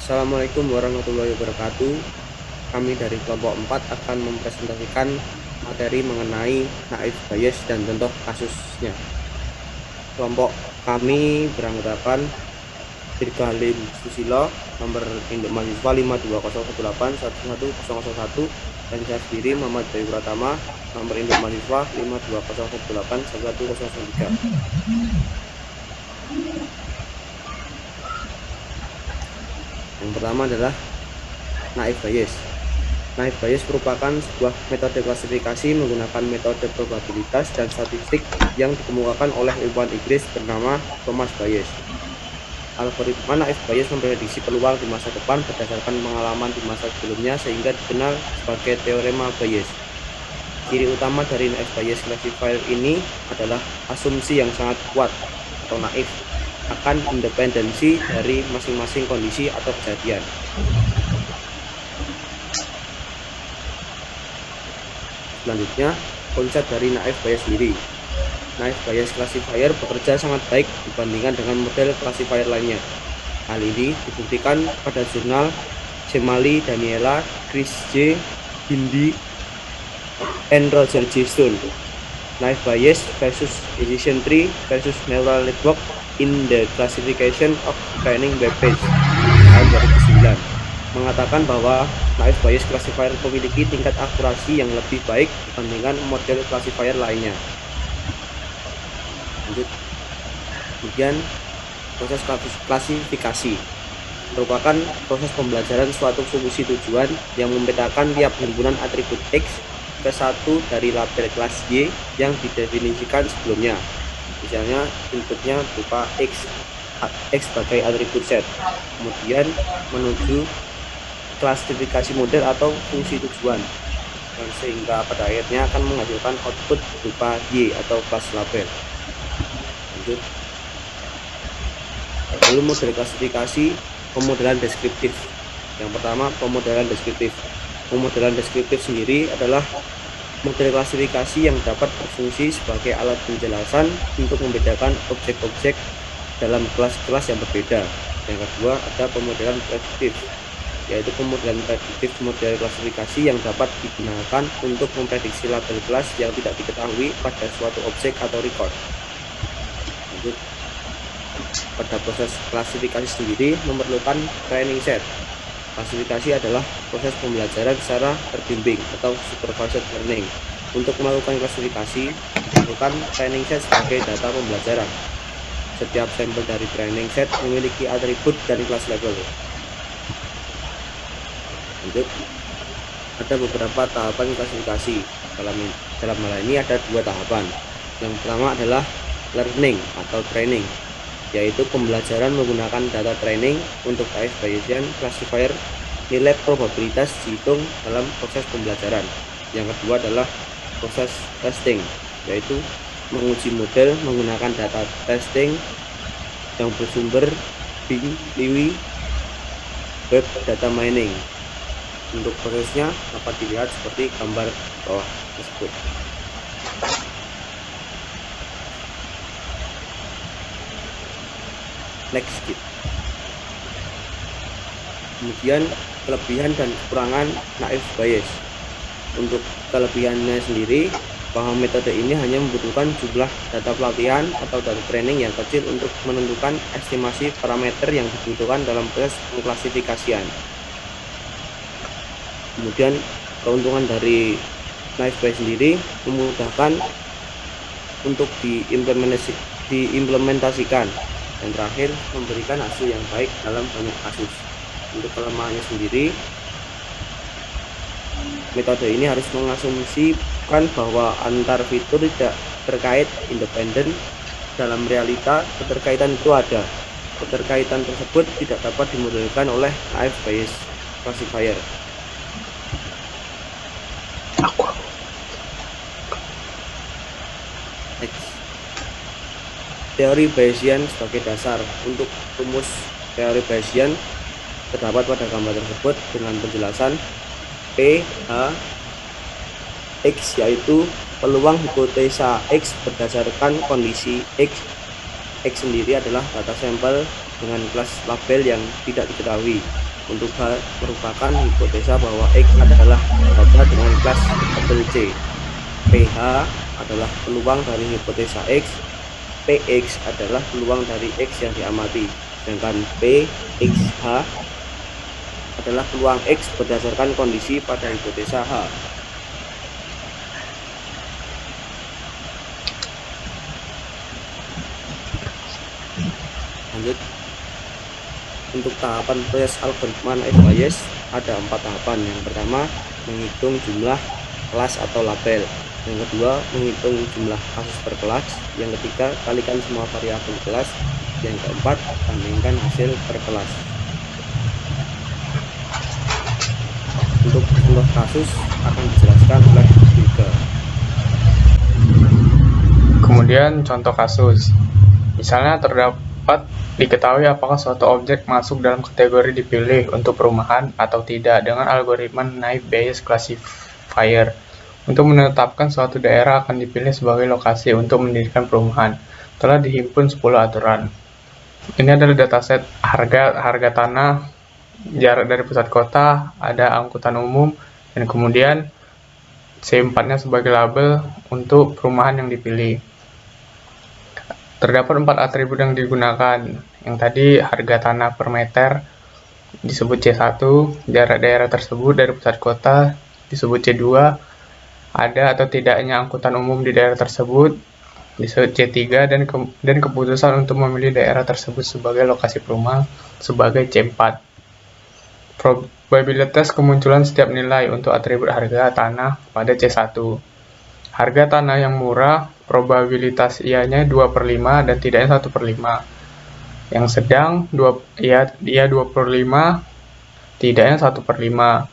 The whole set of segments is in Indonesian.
Assalamualaikum warahmatullahi wabarakatuh. Kami dari kelompok 4 akan mempresentasikan materi mengenai naif bias dan contoh kasusnya. Kelompok kami beranggotakan Dirga Halim Susilo, nomor induk mahasiswa 520181101, dan saya sendiri Muhammad Bayu Pratama, nomor induk mahasiswa 520181103. Yang pertama adalah naif bias. Naif bias merupakan sebuah metode klasifikasi menggunakan metode probabilitas dan statistik yang dikemukakan oleh ilmuwan Inggris bernama Thomas Bayes. Algoritma naif bias memprediksi peluang di masa depan berdasarkan pengalaman di masa sebelumnya sehingga dikenal sebagai teorema Bayes. Ciri utama dari naif bias classifier ini adalah asumsi yang sangat kuat atau naif akan independensi dari masing-masing kondisi atau kejadian. Selanjutnya, konsep dari naif bias sendiri. Naif bias classifier bekerja sangat baik dibandingkan dengan model classifier lainnya. Hal ini dibuktikan pada jurnal Cemali, Daniela, Chris J, Bindi, and Roger J. Stone. Naif bias versus decision tree versus neural network in the classification of training web page tahun 2009 mengatakan bahwa naif bias classifier memiliki tingkat akurasi yang lebih baik dibandingkan model classifier lainnya. Lanjut. Kemudian proses klasifikasi merupakan proses pembelajaran suatu fungsi tujuan yang membedakan tiap himpunan atribut X ke satu dari label kelas Y yang didefinisikan sebelumnya. Misalnya inputnya berupa X sebagai atribut set, kemudian menuju klasifikasi model atau fungsi tujuan, dan sehingga pada akhirnya akan menghasilkan output berupa Y atau kelas label. Lanjut. Lalu model klasifikasi pemodelan deskriptif. Yang pertama, pemodelan deskriptif. Pemodelan deskriptif sendiri adalah model klasifikasi yang dapat berfungsi sebagai alat penjelasan untuk membedakan objek-objek dalam kelas-kelas yang berbeda. Yang kedua, ada pemodelan prediktif, yaitu pemodelan prediktif model klasifikasi yang dapat digunakan untuk memprediksi label kelas yang tidak diketahui pada suatu objek atau record. Lanjut. Pada proses klasifikasi sendiri memerlukan training set. Klasifikasi adalah proses pembelajaran secara terbimbing atau supervised learning. Untuk melakukan klasifikasi, diperlukan training set sebagai data pembelajaran. Setiap sampel dari training set memiliki atribut dan kelas label. Lanjut. Ada beberapa tahapan klasifikasi. Dalam hal ini ada dua tahapan. Yang pertama adalah learning atau training, yaitu pembelajaran menggunakan data training untuk naif Bayesian classifier. Nilai probabilitas dihitung dalam proses pembelajaran. Yang kedua adalah proses testing, yaitu menguji model menggunakan data testing yang bersumber Bing, Liwi, Web Data Mining. Untuk prosesnya dapat dilihat seperti gambar bawah tersebut. Next skip. Kemudian kelebihan dan kekurangan naif bias. Untuk kelebihannya sendiri, bahwa metode ini hanya membutuhkan jumlah data pelatihan atau data training yang kecil untuk menentukan estimasi parameter yang dibutuhkan dalam proses pengklasifikasian. Kemudian keuntungan dari naif bias sendiri memudahkan untuk diimplementasikan, dan terakhir memberikan hasil yang baik dalam banyak kasus. Untuk kelemahannya sendiri, metode ini harus mengasumsikan bahwa antar fitur tidak terkait independen. Dalam realita, keterkaitan itu ada. Keterkaitan tersebut tidak dapat dimodelkan oleh naif bias classifier. Next. Teori Bayesian sebagai dasar. Untuk rumus teori Bayesian terdapat pada gambar tersebut dengan penjelasan P, H, X, yaitu peluang hipotesa X berdasarkan kondisi X. X sendiri adalah data sampel dengan kelas label yang tidak diketahui. Untuk H merupakan hipotesa bahwa X adalah data dengan kelas label C. PH adalah peluang dari hipotesa X. PX adalah peluang dari X yang diamati. Sedangkan PXH adalah peluang X berdasarkan kondisi pada hipotesa H. Lanjut. Untuk tahapan proses algoritma naib Bayes ada 4 tahapan. Yang pertama, menghitung jumlah kelas atau label. Yang kedua, menghitung jumlah kasus per kelas. Yang ketiga, kalikan semua variabel kelas. Yang keempat, bandingkan hasil per kelas. Untuk contoh kasus akan dijelaskan oleh Yuga. Kemudian contoh kasus. Misalnya terdapat diketahui apakah suatu objek masuk dalam kategori dipilih untuk perumahan atau tidak dengan algoritma naive Bayes classifier. Untuk menetapkan suatu daerah akan dipilih sebagai lokasi untuk mendirikan perumahan. Telah dihimpun 10 aturan. Ini adalah dataset harga tanah, jarak dari pusat kota, ada angkutan umum, dan kemudian C4-nya sebagai label untuk perumahan yang dipilih. Terdapat 4 atribut yang digunakan. Yang tadi harga tanah per meter disebut C1, jarak daerah tersebut dari pusat kota disebut C2, ada atau tidaknya angkutan umum di daerah tersebut disebut C3, dan keputusan untuk memilih daerah tersebut sebagai lokasi perumahan sebagai C4. Probabilitas kemunculan setiap nilai untuk atribut harga tanah pada C1. Harga tanah yang murah, probabilitas ianya 2/5 dan tidaknya 1/5. Yang sedang, ia 2/5, tidaknya 1/5.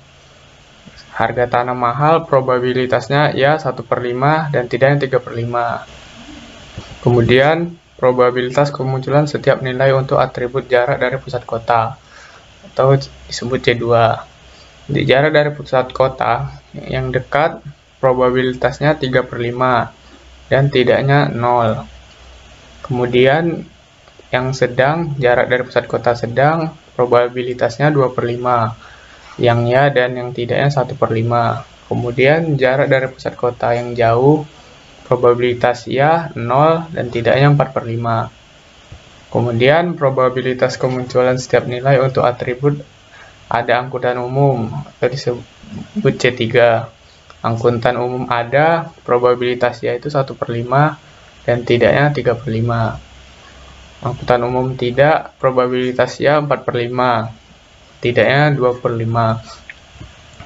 Harga tanah mahal, probabilitasnya ia 1/5 dan tidaknya 3/5. Kemudian, probabilitas kemunculan setiap nilai untuk atribut jarak dari pusat kota, atau disebut C2. Di jarak dari pusat kota yang dekat, probabilitasnya 3/5 dan tidaknya 0. Kemudian yang sedang, jarak dari pusat kota sedang, probabilitasnya 2/5, yang ya dan yang tidaknya 1/5. Kemudian jarak dari pusat kota yang jauh, probabilitas ya 0 dan tidaknya 4/5. Kemudian probabilitas kemunculan setiap nilai untuk atribut ada angkutan umum, atau disebut C3. Angkutan umum ada, probabilitas yaitu 1/5 dan tidaknya 3/5. Angkutan umum tidak, probabilitas ya 4/5, tidaknya 2/5.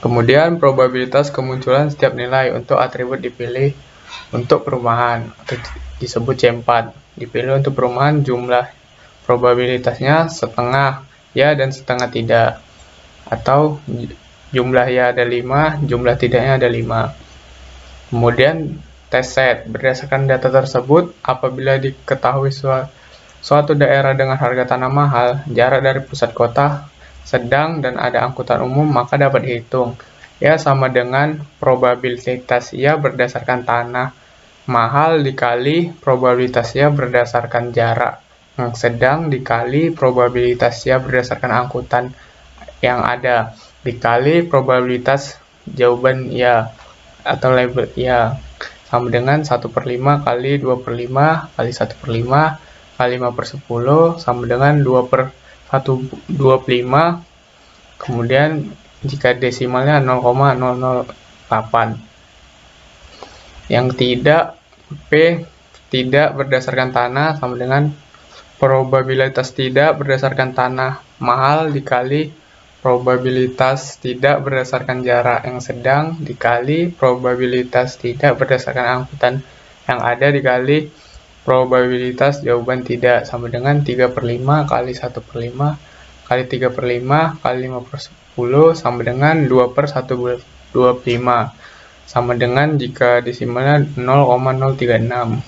Kemudian probabilitas kemunculan setiap nilai untuk atribut dipilih untuk perumahan, atau disebut C4. Dipilih untuk perumahan, jumlah probabilitasnya setengah ya dan setengah tidak, atau jumlah ya ada 5, jumlah tidaknya ada 5. Kemudian test set. Berdasarkan data tersebut, apabila diketahui suatu daerah dengan harga tanah mahal, jarak dari pusat kota sedang dan ada angkutan umum, maka dapat dihitung. Ya sama dengan probabilitas ya berdasarkan tanah mahal dikali probabilitas ya berdasarkan jarak yang sedang dikali probabilitas ya berdasarkan angkutan yang ada dikali probabilitas jawaban ya atau label ya, sama dengan 1/5 kali 2/5 kali 1/5 kali 5/10 sama dengan 2/125. Kemudian jika desimalnya 0,008. Yang tidak, P tidak berdasarkan tanah sama dengan probabilitas tidak berdasarkan tanah mahal dikali probabilitas tidak berdasarkan jarak yang sedang dikali probabilitas tidak berdasarkan angkutan yang ada dikali probabilitas jawaban tidak, sama dengan 3/5 kali 1/5 kali 3/5 kali 5/10 sama dengan 2/125, sama dengan jika desimalnya 0,036.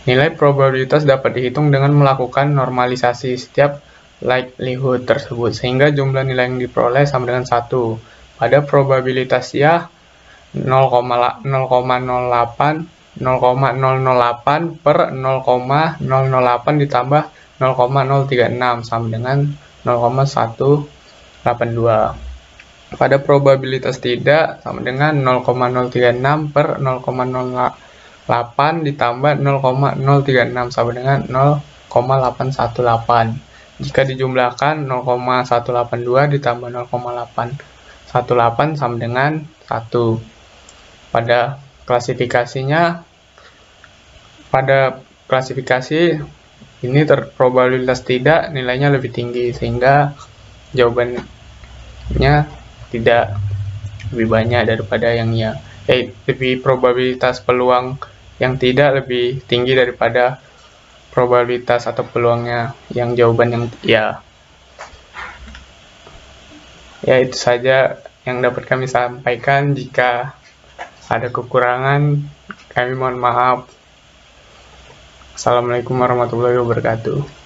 Nilai probabilitas dapat dihitung dengan melakukan normalisasi setiap likelihood tersebut, sehingga jumlah nilai yang diperoleh sama dengan 1. Pada probabilitas ya 0,008 per 0,008 ditambah 0,036 sama dengan 0,1 Pada probabilitas tidak sama dengan 0,036 per 0,08 ditambah 0,036 sama dengan 0,818. Jika dijumlahkan 0,182 ditambah 0,818 sama dengan 1. Pada klasifikasi ini probabilitas tidak nilainya lebih tinggi, sehingga jawabannya tidak lebih banyak daripada yang ya. Lebih probabilitas peluang yang tidak lebih tinggi daripada probabilitas atau peluangnya yang jawaban yang ya. Ya, itu saja yang dapat kami sampaikan. Jika ada kekurangan, kami mohon maaf. Assalamualaikum warahmatullahi wabarakatuh.